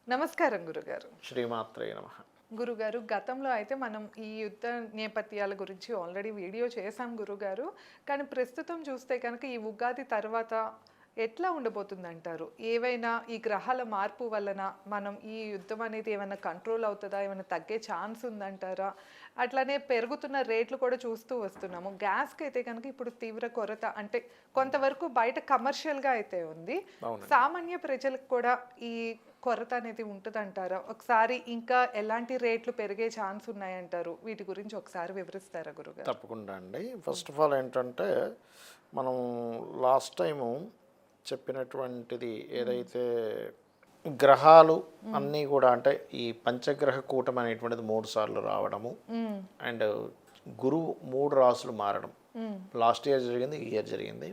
నమస్కారం గురుగారు. శ్రీమాత్రే నమః. గురుగారు, గతంలో అయితే మనం ఈ యుద్ధ నేపథ్యాల గురించి ఆల్రెడీ వీడియో చేశాం గురుగారు. కానీ ప్రస్తుతం చూస్తే కనుక ఈ ఉగాది తర్వాత ఎట్లా ఉండబోతుందంటారు? ఏవైనా ఈ గ్రహాల మార్పు వలన మనం ఈ యుద్ధం అనేది ఏమైనా కంట్రోల్ అవుతదా? ఏమైనా తగ్గే ఛాన్స్ ఉందంటారా? అట్లానే పెరుగుతున్న రేట్లు కూడా చూస్తూ వస్తున్నాము. గ్యాస్‌కి అయితే కనుక ఇప్పుడు తీవ్ర కొరత అంటే కొంతవరకు బయట కమర్షియల్‌గా అయితే ఉంది. అవునండి. సామాన్య ప్రజలకు కూడా ఈ కొరత అనేది ఉంటదంటారా? ఒకసారి ఇంకా ఎలాంటి రేట్లు పెరిగే ఛాన్స్ ఉన్నాయంటారు? వీటి గురించి ఒకసారి వివరిస్తారా గురుగారు? తప్పకుండా అండి. ఫస్ట్ ఆఫ్ ఆల్ ఏంటంటే, మనం లాస్ట్ టైము చెప్పినటువంటిది ఏదైతే గ్రహాలు అన్నీ కూడా అంటే ఈ పంచగ్రహ కూటమి అనేటువంటిది 3 సార్లు రావడము హ్మ్. అండ్ గురువు 3 రాసులు మారడం హ్మ్. లాస్ట్ ఇయర్ జరిగింది, ఈ ఇయర్ జరిగింది.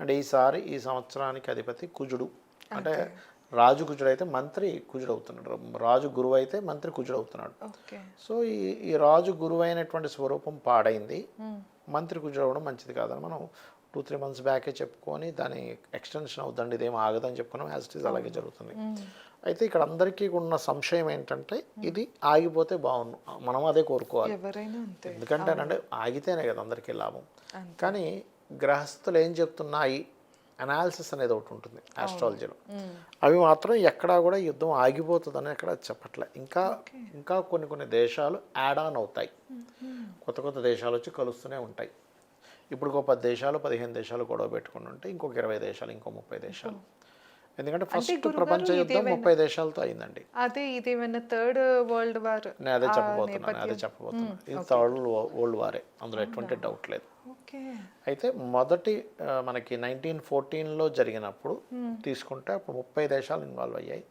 అండ్ ఈసారి ఈ సంవత్సరానికి అధిపతి కుజుడు. అంటే రాజు కుజుడు అయితే మంత్రి కుజుడు అవుతున్నాడు, రాజు గురువు అయితే మంత్రి కుజుడు అవుతున్నాడు. ఓకే. సో ఈ రాజు గురువు అయినటువంటి స్వరూపం పాడైంది, హ్మ్. మంత్రి కుజుడు అవ్వడం మంచిది కాదని మనం 2-3 మంత్స్ బ్యాకే చెప్పుకొని దాని ఎక్స్టెన్షన్ అవుతుందండి, ఇదేం ఆగదని చెప్పుకున్నాం. యాజ్ ఇట్ ఈజ్ అలాగే జరుగుతుంది. అయితే ఇక్కడ అందరికీ ఉన్న సంశయం ఏంటంటే, ఇది ఆగిపోతే బాగుండు, మనం అదే కోరుకోవాలి. ఎవరైనా అంతే. ఎందుకంటే అంటే ఆగితేనే కదా అందరికీ లాభం. అంతే. కానీ గ్రహస్థులు ఏం చెప్తున్నాయి అనాలిసిస్ అనేది ఒకటి ఉంటుంది ఆస్ట్రాలజీలో. హ్మ్. అవి మాత్రం ఎక్కడా కూడా యుద్ధం ఆగిపోతుందని ఎక్కడ చెప్పట్లే. ఇంకా కొన్ని దేశాలు యాడ్ ఆన్ అవుతాయి. కొత్త కొత్త దేశాలు వచ్చి కలుస్తూనే ఉంటాయి. ఇప్పుడు ఒక 10 దేశాలు 15 దేశాలు గొడవ పెట్టుకుని ఉంటే ఇంకొక 20 దేశాలు, ఇంకో 30 దేశాలు. ఎందుకంటే ఫస్ట్ ప్రపంచ యుద్ధం 30 దేశాలతో అయిందండి. అదే ఇదేమైనా థర్డ్ వరల్డ్ వార్ నేను అదే చెప్పబోతున్నాను. ఇది థర్డ్ వరల్డ్ వారే, అందులో ఎటువంటి డౌట్ లేదు. ఓకే. అయితే మొదటి మనకి 1914లో జరిగినప్పుడు తీసుకుంటే అప్పుడు 30 దేశాలు ఇన్వాల్వ్ అయ్యాయి.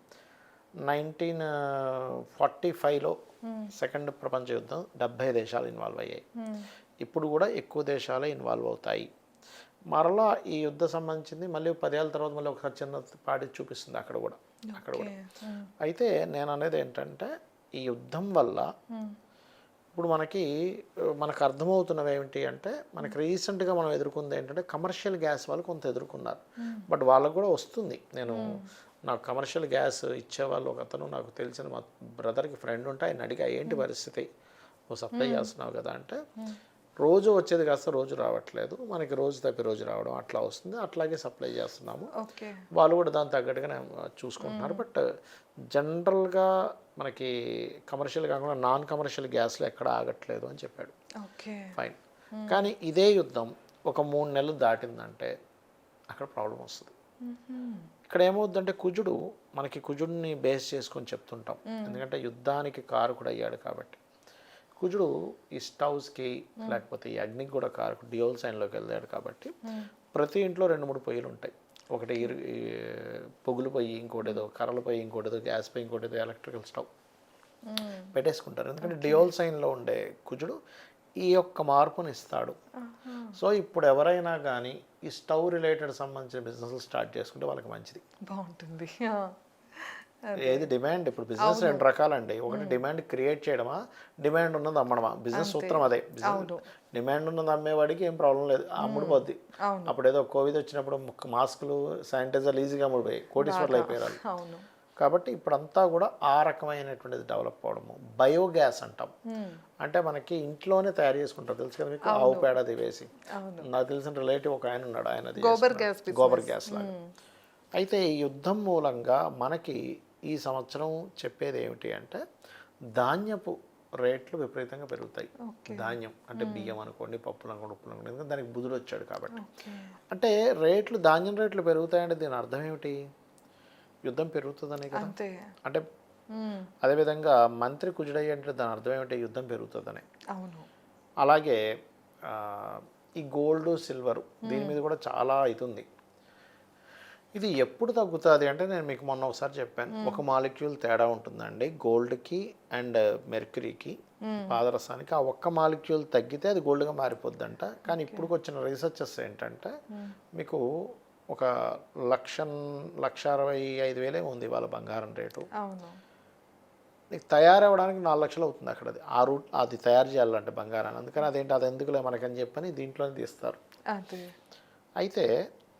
1945లో సెకండ్ ప్రపంచ యుద్ధం 70 దేశాలు ఇన్వాల్వ్ అయ్యాయి. ఇప్పుడు కూడా ఎక్కువ దేశాలే ఇన్వాల్వ్ అవుతాయి. మరలా ఈ యుద్ధ సంబంధించింది మళ్ళీ 10 ఏళ్ళ తర్వాత మళ్ళీ ఒకసారి చిన్న పాడి చూపిస్తుంది అక్కడ కూడా. అయితే నేను అనేది ఏంటంటే, ఈ యుద్ధం వల్ల ఇప్పుడు మనకు అర్థమవుతున్నవి ఏమిటి అంటే, మనకి రీసెంట్గా మనం ఎదుర్కొంది ఏంటంటే, కమర్షియల్ గ్యాస్ వాళ్ళు కొంత ఎదుర్కొన్నారు. బట్ వాళ్ళకు కూడా వస్తుంది. నాకు కమర్షియల్ గ్యాస్ ఇచ్చేవాళ్ళు ఒక అతను నాకు తెలిసిన మా బ్రదర్కి ఫ్రెండ్ ఉంటే ఆయన అడిగా, ఏంటి పరిస్థితి, నువ్వు సప్లై చేస్తున్నావు కదా అంటే, రోజు వచ్చేది కాస్త రోజు రావట్లేదు, మనకి రోజు తప్పి రోజు రావడం అట్లా వస్తుంది, అట్లాగే సప్లై చేస్తున్నాము. వాళ్ళు కూడా దాని తగ్గట్టుగానే చూసుకుంటున్నారు. బట్ జనరల్గా మనకి కమర్షియల్ కాకుండా నాన్ కమర్షియల్ గ్యాస్లో ఎక్కడ ఆగట్లేదు అని చెప్పాడు. ఫైన్. కానీ ఇదే యుద్ధం ఒక 3 నెలలు దాటిందంటే అక్కడ ప్రాబ్లం వస్తుంది. ఇక్కడ ఏమవుద్దంటే, కుజుడిని బేస్ చేసుకొని చెప్తుంటాం, ఎందుకంటే యుద్ధానికి కారకుడు అయ్యాడు కాబట్టి. కుజుడు ఈ స్టవ్స్కి లేకపోతే ఈ అగ్నికి కూడా కారకుడు, డ్యూయల్ సైన్లోకి వెళ్ళాడు కాబట్టి ప్రతి ఇంట్లో 2-3 పొయ్యిలు ఉంటాయి. ఒకటి పొగులు పొయ్యి, ఇంకోటి ఏదో కర్రల పొయ్యి, ఇంకోటి ఏదో గ్యాస్ పొయ్యి, ఇంకోటి ఏదో ఎలక్ట్రికల్ స్టవ్ పెట్టేసుకుంటారు. ఎందుకంటే డ్యూయల్ సైన్లో ఉండే కుజుడు ఈ యొక్క మార్పుని ఇస్తాడు. సో ఇప్పుడు ఎవరైనా కానీ ఈ స్టవ్ రిలేటెడ్ సంబంధించిన బిజినెస్ స్టార్ట్ చేసుకుంటే వాళ్ళకి మంచిది, బాగుంటుంది. ఏది డిమాండ్, ఇప్పుడు బిజినెస్ 2 రకాలండి. ఒకటి డిమాండ్ క్రియేట్ చేయడమా, డిమాండ్ ఉన్నది అమ్మడమా. బిజినెస్ సూత్రం అదే. డిమాండ్ ఉన్నది అమ్మేవాడికి ఏం ప్రాబ్లం లేదు, అమ్ముడుపోద్ది. అప్పుడు ఏదో కోవిడ్ వచ్చినప్పుడు మాస్కులు, శానిటైజర్లు ఈజీగా అమ్ముడిపోయాయి, కోటీశ్వర్లు అయిపోయారు. కాబట్టి ఇప్పుడంతా కూడా ఆ రకమైనటువంటిది డెవలప్ అవడము. బయోగ్యాస్ అంటాం, అంటే మనకి ఇంట్లోనే తయారు చేసుకుంటారు, తెలుసు కదా మీకు, ఆవు పేడది వేసి. నాకు తెలిసిన రిలేటివ్ ఒక ఆయన ఉన్నాడు, ఆయనది గోబర్ గ్యాస్ లాగా. అయితే ఈ యుద్ధం మూలంగా మనకి ఈ సంవత్సరం చెప్పేది ఏమిటి అంటే, ధాన్యపు రేట్లు విపరీతంగా పెరుగుతాయి. ధాన్యం అంటే బియ్యం అనుకోండి, పప్పులు అనుకోండి, ఉప్పులు అనుకోండి, ఎందుకంటే దానికి బుధుడు వచ్చాడు కాబట్టి. అంటే ధాన్యం రేట్లు పెరుగుతాయంటే దీని అర్థం ఏమిటి, యుద్ధం పెరుగుతుందనే కదా. అంటే అదేవిధంగా మంత్రి కుజుడయ్య అంటే దాని అర్థం ఏమిటి, యుద్ధం పెరుగుతుందనే. అలాగే ఈ గోల్డ్, సిల్వర్ దీని మీద కూడా చాలా అవుతుంది. ఇది ఎప్పుడు తగ్గుతుంది అంటే, నేను మీకు మొన్న ఒకసారి చెప్పాను, ఒక మాలిక్యూల్ తేడా ఉంటుందండి గోల్డ్కి అండ్ మెర్క్యూరీకి, పాదరసానికి. ఆ ఒక్క మాలిక్యూల్ తగ్గితే అది గోల్డ్గా మారిపోద్దంట. కానీ ఇప్పుడు వచ్చిన రీసెర్చెస్ ఏంటంటే, మీకు ఒక 1,65,000 ఉంది వాళ్ళ బంగారం రేటు. నీకు తయారవ్వడానికి 4 లక్షలు అవుతుంది అక్కడ. అది తయారు చేయాలంటే బంగారాన్ని. అందుకని అది ఎందుకులే మనకని చెప్పని దీంట్లోనే తీస్తారు. అయితే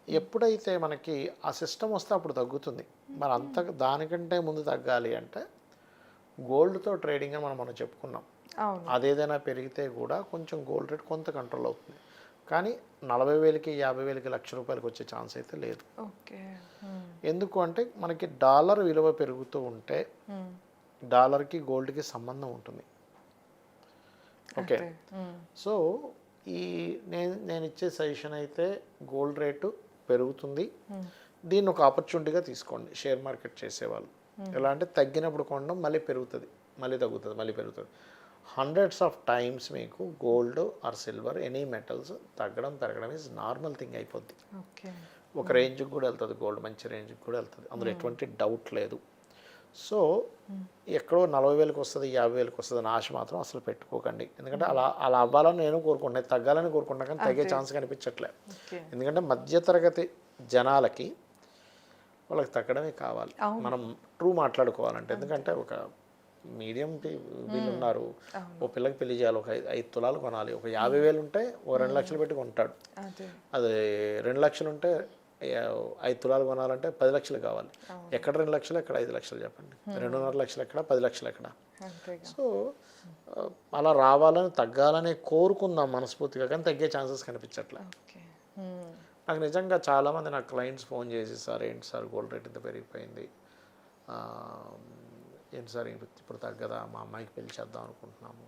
ఎప్పుడైతే మనకి ఆ సిస్టమ్ వస్తే అప్పుడు తగ్గుతుంది. మరి అంత దానికంటే ముందు తగ్గాలి అంటే గోల్డ్తో ట్రేడింగ్ అని మనం చెప్పుకున్నాం. అవును. అదేదైనా పెరిగితే కూడా కొంచెం గోల్డ్ రేట్ కొంత కంట్రోల్ అవుతుంది. కానీ 40,000కి 50,000కి ₹1,00,000 వచ్చే ఛాన్స్ అయితే లేదు. ఓకే. ఎందుకు అంటే మనకి డాలర్ విలువ పెరుగుతూ ఉంటే డాలర్కి గోల్డ్కి సంబంధం ఉంటుంది. ఓకే. సో ఈ నేను ఇచ్చే సజెషన్ అయితే గోల్డ్ రేటు పెరుగుతుంది. దీన్ని ఒక ఆపర్చునిటీగా తీసుకోండి షేర్ మార్కెట్ చేసేవాళ్ళు. ఎలా అంటే తగ్గినప్పుడు కొనడం, మళ్ళీ పెరుగుతుంది, మళ్ళీ తగ్గుతుంది, మళ్ళీ పెరుగుతుంది. హండ్రెడ్స్ ఆఫ్ టైమ్స్ మీకు gold or silver any metals తగ్గడం పెరగడం ఈజ్ నార్మల్ థింగ్ అయిపోద్ది. ఓకే. ఒక రేంజ్కి కూడా వెళ్తుంది గోల్డ్, మంచి రేంజ్కి కూడా వెళ్తుంది, అందులో ఎటువంటి డౌట్ లేదు. సో ఎక్కడో 40,000కి వస్తుంది 50,000కి వస్తుంది అని ఆశ మాత్రం అసలు పెట్టుకోకండి. ఎందుకంటే అలా అవ్వాలని నేను కోరుకుంటున్నాను, తగ్గాలని కోరుకుంటున్నాను, కానీ తగ్గే ఛాన్స్ కనిపించట్లే. ఎందుకంటే మధ్యతరగతి జనాలకి వాళ్ళకి తగ్గడమే కావాలి. మనం ట్రూ మాట్లాడుకోవాలంటే. ఎందుకంటే ఒక మీడియం వీళ్ళు ఉన్నారు, ఓ పిల్లకి పెళ్లి చేయాలి, ఒక 5 తులాలు కొనాలి, ఒక 50,000 ఉంటే ఓ 2 లక్షలు పెట్టి కొంటాడు. అది 2 లక్షలు ఉంటే 5 తులాలు కొనాలంటే 10 లక్షలు కావాలి. ఎక్కడ 2 లక్షలు, ఎక్కడ 5 లక్షలు చెప్పండి. 2.5 లక్షలు ఎక్కడ, 10 లక్షలు ఎక్కడ? సో అలా రావాలని తగ్గాలని కోరుకుందాం మనస్ఫూర్తిగా, కానీ తగ్గే ఛాన్సెస్ కనిపించట్లే. నాకు నిజంగా చాలామంది నాకు క్లయింట్స్ ఫోన్ చేసి, సార్ ఏంటి సార్ గోల్డ్ రేట్ ఇంత పెరిగిపోయింది, ఏంటి సార్ ఇప్పుడు తగ్గదా, మా అమ్మాయికి పెళ్లి చేద్దాం అనుకుంటున్నాము.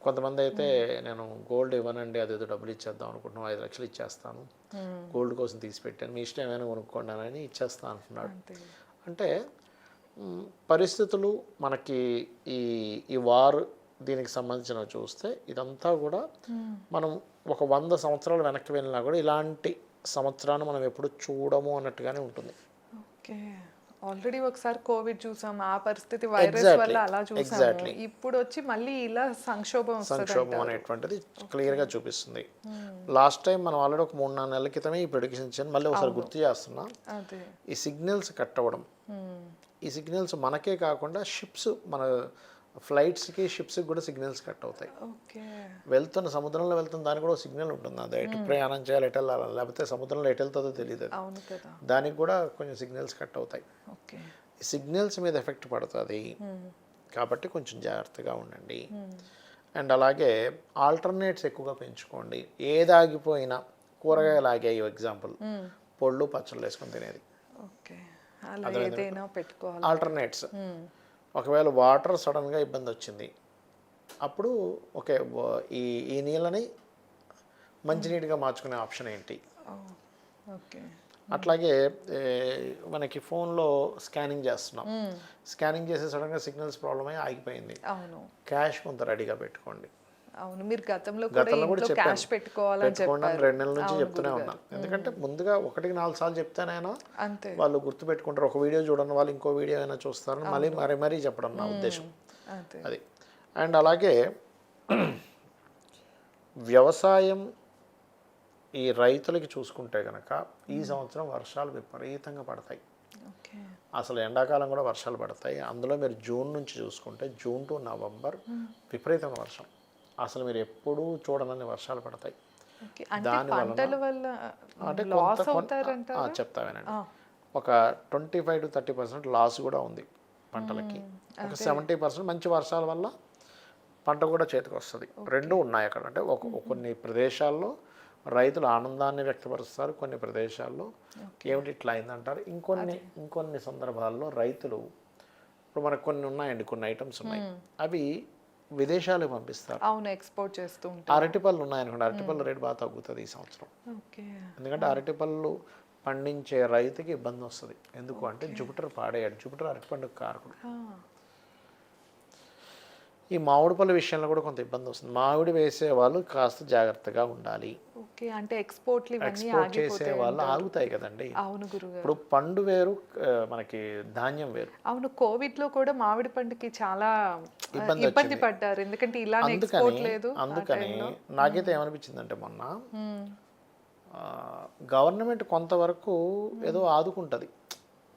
కొంతమంది అయితే నేను గోల్డ్ ఇవ్వనండి, అదేదో డబ్బులు ఇచ్చేద్దాం అనుకుంటున్నాం, 5 లక్షలు ఇచ్చేస్తాను, గోల్డ్ కోసం తీసి పెట్టాను, మీ ఇష్టం ఏమైనా కొనుక్కోండి ఇచ్చేస్తా అంటున్నాడు. అంటే పరిస్థితులు మనకి ఈ వార్ దీనికి సంబంధించినవి చూస్తే ఇదంతా కూడా మనం ఒక 100 సంవత్సరాలు వెనక్కి వెళ్ళినా కూడా ఇలాంటి సంవత్సరాన్ని మనం ఎప్పుడు చూడము అన్నట్టుగానే ఉంటుంది. ఓకే. ఆల్రెడీ ఒకసారి కోవిడ్ చూసాం, ఆ పరిస్థితి వైరస్ వల్ల అలా చూసాము. ఇప్పుడు వచ్చి మళ్ళీ ఇలా సంక్షోభం అనేటువంటిది క్లియర్గా చూపిస్తుంది. లాస్ట్ టైం మనం ఆల్రెడీ ఒక 3-4 నెలల క్రితమే ఈ ప్రెడిక్షన్ ఇచ్చాను, మళ్ళీ ఒకసారి గుర్తు చేస్తున్నా. ఈ సిగ్నల్స్ కట్ అవ్వడం, ఈ సిగ్నల్స్ మనకే కాకుండా షిప్స్, మన ఫ్లైట్స్కి షిప్స్కి కూడా సిగ్నల్స్ కట్ అవుతాయి. వెళ్తున్న సముద్రంలో వెళ్తున్న దానికి కూడా సిగ్నల్ ఉంటుంది, అది ఎటు ప్రయాణం చేయాలి, ఎటు వెళ్ళాలి, లేకపోతే సముద్రంలో ఎటు వెళ్తుందో తెలియదు, దానికి కూడా కొంచెం సిగ్నల్స్ కట్ అవుతాయి. ఈ సిగ్నల్స్ మీద ఎఫెక్ట్ పడుతుంది కాబట్టి కొంచెం జాగ్రత్తగా ఉండండి. అండ్ అలాగే ఆల్టర్నేట్స్ ఎక్కువగా పెంచుకోండి. ఏది ఆగిపోయినా, కూరగాయలు ఆగాయి ఎగ్జాంపుల్, పొళ్ళు పచ్చళ్ళు వేసుకొని తినేది, ఆల్టర్నేట్స్. ఒకవేళ వాటర్ సడన్గా ఇబ్బంది వచ్చింది, అప్పుడు ఓకే ఈ నీళ్ళని మంచినీటిగా మార్చుకునే ఆప్షన్ ఏంటి. అట్లాగే మనకి ఫోన్లో స్కానింగ్ చేస్తున్నాం, స్కానింగ్ చేసే సడన్గా సిగ్నల్స్ ప్రాబ్లమ్ అయ్యి ఆగిపోయింది, క్యాష్ కొంత రెడీగా పెట్టుకోండి. అవును, మీరు గతంలో కూడా క్యాష్ పెట్టుకోవాలని 2 నెలల నుంచి చెప్తూనే ఉన్నాను. ఎందుకంటే ముందుగా 1-4 సార్లు చెప్తేనైనా వాళ్ళు గుర్తుపెట్టుకుంటారు. ఒక వీడియో చూడని వాళ్ళు ఇంకో వీడియో అయినా చూస్తారని మరీ చెప్పడం నా ఉద్దేశం అది. అండ్ అలాగే వ్యవసాయం ఈ రైతులకి చూసుకుంటే కనుక ఈ సంవత్సరం వర్షాలు విపరీతంగా పడతాయి. అసలు ఎండాకాలం కూడా వర్షాలు పడతాయి. అందులో మీరు జూన్ నుంచి చూసుకుంటే జూన్ టు నవంబర్ విపరీతమైన వర్షం, అసలు మీరు ఎప్పుడూ చూడనన్ని వర్షాలు పడతాయి. దానివల్ల అంటే చెప్తావేనండి, ఒక 25 to 30% లాస్ కూడా ఉంది పంటలకి. ఒక 70% మంచి వర్షాల వల్ల పంట కూడా చేతికి వస్తుంది. రెండు ఉన్నాయి అక్కడ. అంటే కొన్ని ప్రదేశాల్లో రైతులు ఆనందాన్ని వ్యక్తపరుస్తారు, కొన్ని ప్రదేశాల్లో ఏమిటి ఇట్లా అయిందంటారు. ఇంకొన్ని సందర్భాల్లో రైతులు, ఇప్పుడు మనకు కొన్ని ఉన్నాయండి, కొన్ని ఐటమ్స్ ఉన్నాయి, అవి విదేశాలకు పంపిస్తారు. అవును, ఎక్స్పోర్ట్ చేస్తూ ఉంటారు. అరటిపళ్ళు ఉన్నాయనుకోండి, అరటిపళ్ళు రేటు బాగా తగ్గుతుంది ఈ సంవత్సరం. ఎందుకంటే అరటిపళ్ళు పండించే రైతుకి ఇబ్బంది వస్తుంది. ఎందుకు అంటే జూపిటర్ పాడేయాడు, జూపిటర్ అరటిపండుకు కారకుడు. ఈ మామిడి పళ్ళ విషయంలో కూడా కొంత ఇబ్బంది వస్తుంది. మామిడి వేసే వాళ్ళు కాస్త జాగ్రత్తగా ఉండాలి. అంటే ఎక్స్పోర్ట్ చేసే వాళ్ళు ఆగుతాయి కదండి. అవును గురుగారు. ఇప్పుడు పండు వేరు, మనకి ధాన్యం వేరు. అవును, కోవిడ్ లో కూడా మామిడి పండుకి చాలా ఇబ్బంది పడ్డారు, ఎందుకంటే ఇలానే ఎక్స్పోర్ట్ లేదు. అందుకని నాకైతే ఏమనిపించిందంటే మొన్న గవర్నమెంట్ కొంతవరకు ఏదో ఆదుకుంటుంది,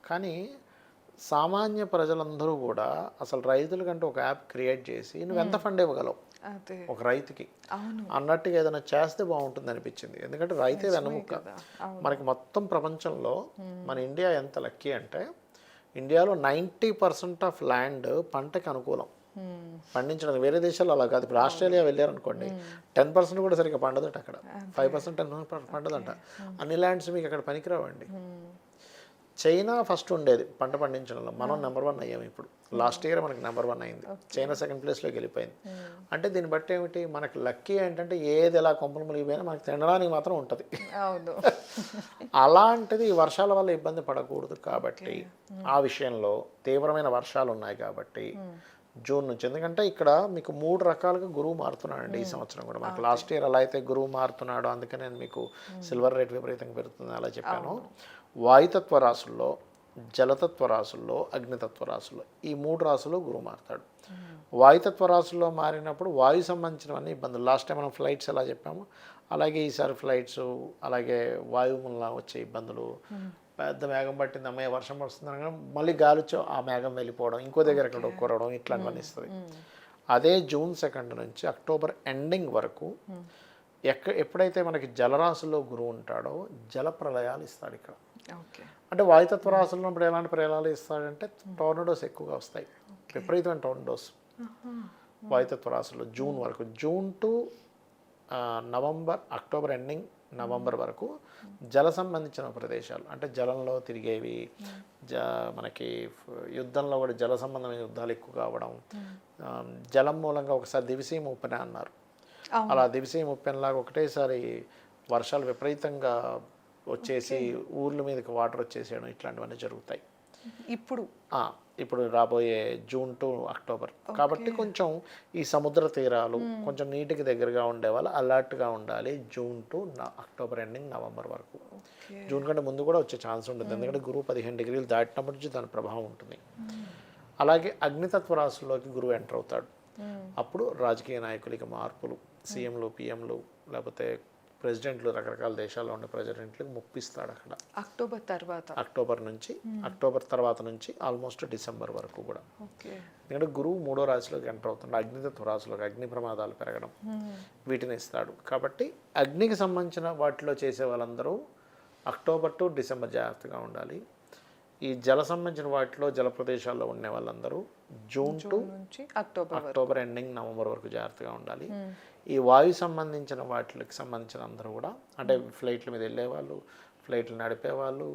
కానీ సామాన్య ప్రజలందరూ కూడా అసలు రైతుల కంటే ఒక యాప్ క్రియేట్ చేసి నువ్వు ఎంత ఫండ్ ఇవ్వగలవు, అదే ఒక రైతుకి అవును అన్నట్టుగా ఏదైనా చేస్తే బాగుంటుంది అనిపించింది. ఎందుకంటే రైతే వెన్నముక్క. కదా అవును మనకి మొత్తం ప్రపంచంలో మన ఇండియా ఎంత లక్కీ అంటే ఇండియాలో 90% ఆఫ్ ల్యాండ్ పంటకి అనుకూలం పండించడం. వేరే దేశాలు అలా కాదు. ఇప్పుడు ఆస్ట్రేలియా వెళ్ళారనుకోండి 10% కూడా సరిగ్గా పండదట అక్కడ, 5% 10% పండదంట. అన్ని ల్యాండ్స్ మీకు అక్కడ పనికిరావండి. చైనా ఫస్ట్ ఉండేది పంట పండించడంలో, మనం నెంబర్ 1 అయ్యాము ఇప్పుడు. లాస్ట్ ఇయర్ మనకి నెంబర్ 1 అయింది, చైనా సెకండ్ ప్లేస్లోకి వెళ్ళిపోయింది. అంటే దీన్ని బట్టి ఏమిటి, మనకి లక్కీ ఏంటంటే ఏది ఎలా కొంపలు మునిగిపోయినా మనకి తినడానికి మాత్రం ఉంటుంది. అవును అలాంటిది ఈ వర్షాల వల్ల ఇబ్బంది పడకూడదు కాబట్టి ఆ విషయంలో తీవ్రమైన వర్షాలు ఉన్నాయి కాబట్టి జూన్ నుంచి. ఎందుకంటే ఇక్కడ మీకు 3 రకాలుగా గురువు మారుతున్నాడండి ఈ సంవత్సరం కూడా. మనకి లాస్ట్ ఇయర్ అలా అయితే గురువు మారుతున్నాడు, అందుకని నేను మీకు సిల్వర్ రేట్ విపరీతంగా పెరుగుతుంది అలా చెప్పాను. వాయుతత్వ రాశుల్లో, జలతత్వ రాశుల్లో, అగ్నితత్వ రాశుల్లో ఈ 3 రాశుల్లో గురువు మారుతాడు. వాయుతత్వ రాశుల్లో మారినప్పుడు వాయు సంబంధించినవన్నీ ఇబ్బందులు. లాస్ట్ టైం మనం ఫ్లైట్స్ ఎలా చెప్పాము అలాగే ఈసారి ఫ్లైట్స్, అలాగే వాయువు వల్ల వచ్చే ఇబ్బందులు. పెద్ద మేఘం పట్టింది, అమ్మాయి వర్షం వస్తుంది అనగా మళ్ళీ గాలి వచ్చి ఆ మేఘం వెళ్ళిపోవడం, ఇంకో దగ్గర ఎక్కడ కురవడం, ఇట్లాంటివన్నీ ఇస్తుంది. అదే జూన్ 2 నుంచి అక్టోబర్ ఎండింగ్ వరకు ఎప్పుడైతే మనకి జలరాశుల్లో గురువు ఉంటాడో జల ప్రళయాలు ఇస్తాడు ఇక్కడ. ఓకే అంటే వాయుతత్వ రాశుల్లో ఉన్నప్పుడు ఎలాంటి ప్రళయాలు ఇస్తాడంటే టోర్నడోస్ ఎక్కువగా వస్తాయి, విపరీతమైన టోర్నడోస్ వాయుతత్వ రాశుల్లో జూన్ వరకు. June to November, October ending November వరకు జల సంబంధించిన ప్రదేశాలు, అంటే జలంలో తిరిగేవి, మనకి యుద్ధంలో కూడా జల సంబంధమైన యుద్ధాలు ఎక్కువ కావడం, జలం మూలంగా ఒకసారి దివిసీమ ఉప్పెన అన్నారు. అలా దివిసీమ ఉప్పెనలాగా ఒకటేసారి వర్షాలు విపరీతంగా వచ్చేసి ఊర్ల మీదకి వాటర్ వచ్చేసేయడం, ఇట్లాంటివన్నీ జరుగుతాయి ఇప్పుడు రాబోయే జూన్ టు అక్టోబర్. కాబట్టి కొంచెం ఈ సముద్ర తీరాలు కొంచెం నీటికి దగ్గరగా ఉండే వాళ్ళు అలర్ట్గా ఉండాలి June to October ending November వరకు. జూన్ కంటే ముందు కూడా వచ్చే ఛాన్స్ ఉంటుంది, ఎందుకంటే గురువు 15 డిగ్రీలు దాటినప్పటి నుంచి దాని ప్రభావం ఉంటుంది. అలాగే అగ్నితత్వ రాశుల్లోకి గురువు ఎంటర్ అవుతాడు. అప్పుడు రాజకీయ నాయకులకి మార్పులు, సీఎంలు, పిఎంలు, లేకపోతే ప్రెసిడెంట్లు, రకరకాల దేశాల్లో ఉండే ప్రెసిడెంట్లకు ముప్పిస్తాడు అక్కడ అక్టోబర్ నుంచి. అక్టోబర్ తర్వాత నుంచి ఆల్మోస్ట్ డిసెంబర్ వరకు కూడా. ఎందుకంటే గురువు 3వ రాశిలోకి ఎంటర్ అవుతుంది, అగ్నితత్వ రాశిలోకి. అగ్ని ప్రమాదాలు పెరగడం వీటిని ఇస్తాడు. కాబట్టి అగ్నికి సంబంధించిన వాటిలో చేసే వాళ్ళందరూ అక్టోబర్ టు డిసెంబర్ జాగ్రత్తగా ఉండాలి. ఈ జల సంబంధించిన వాటిలో జల ప్రదేశాల్లో ఉండే వాళ్ళందరూ June to October ending November వరకు జాగ్రత్తగా ఉండాలి. ఈ వాయు సంబంధించిన వాటికి సంబంధించిన అందరూ కూడా, అంటే ఫ్లైట్ల మీద వెళ్ళేవాళ్ళు, ఫ్లైట్లు నడిపేవాళ్ళు,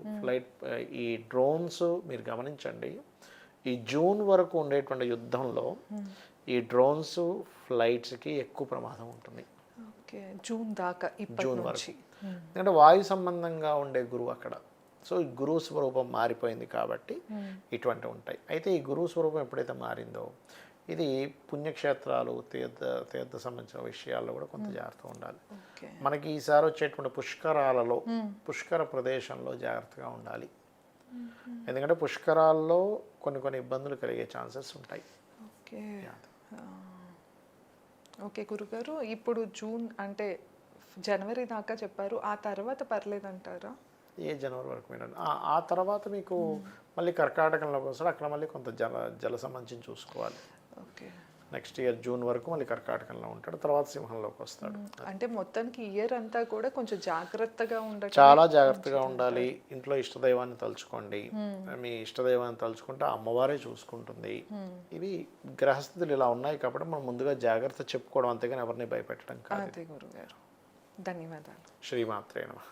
ఈ డ్రోన్స్ మీరు గమనించండి, ఈ జూన్ వరకు ఉండేటువంటి యుద్ధంలో ఈ డ్రోన్స్ ఫ్లైట్స్కి ఎక్కువ ప్రమాదం ఉంటుంది. జూన్ వరకు, ఎందుకంటే వాయు సంబంధంగా ఉండే గురువు అక్కడ. సో ఈ గురువు స్వరూపం మారిపోయింది కాబట్టి ఇటువంటివి ఉంటాయి. అయితే ఈ గురువు స్వరూపం ఎప్పుడైతే మారిందో ఇది పుణ్యక్షేత్రాలు, తీర్థ సంబంధించిన విషయాల్లో కూడా కొంత జాగ్రత్తగా ఉండాలి. మనకి ఈసారి వచ్చేటువంటి పుష్కరాలలో, పుష్కర ప్రదేశంలో జాగ్రత్తగా ఉండాలి. ఎందుకంటే పుష్కరాల్లో కొన్ని ఇబ్బందులు కలిగే ఛాన్సెస్ ఉంటాయి. ఓకే గురుగారు, ఇప్పుడు జూన్ అంటే జనవరి దాకా చెప్పారు, ఆ తర్వాత పర్లేదంటారా? ఏ జనవరి వరకు మీరు ఆ తర్వాత మీకు మళ్ళీ కర్కాటకంలోకి వస్తాడు. అక్కడ మళ్ళీ కొంత జల సంబంధించి చూసుకోవాలి. నెక్స్ట్ ఇయర్ జూన్ వరకు మళ్ళీ కర్కాటకంలో ఉంటాడు, తర్వాత సింహంలోకి వస్తాడు. అంటే మొత్తానికి ఇయర్ అంతా కూడా కొంచెం జాగ్రత్తగా ఉండాలి, చాలా జాగ్రత్తగా ఉండాలి. ఇంట్లో ఇష్టదైవాన్ని తలుచుకోండి. మీ ఇష్టదైవాన్ని తలుచుకుంటే అమ్మవారే చూసుకుంటుంది. ఇవి గ్రహస్థితులు ఇలా ఉన్నాయి కాబట్టి మనం ముందుగా జాగ్రత్త చెప్పుకోవడం, అంతేగాని ఎవరిని భయపెట్టడం కాదు. గురుగారు ధన్యవాదాలు. శ్రీమాత్రే నమః.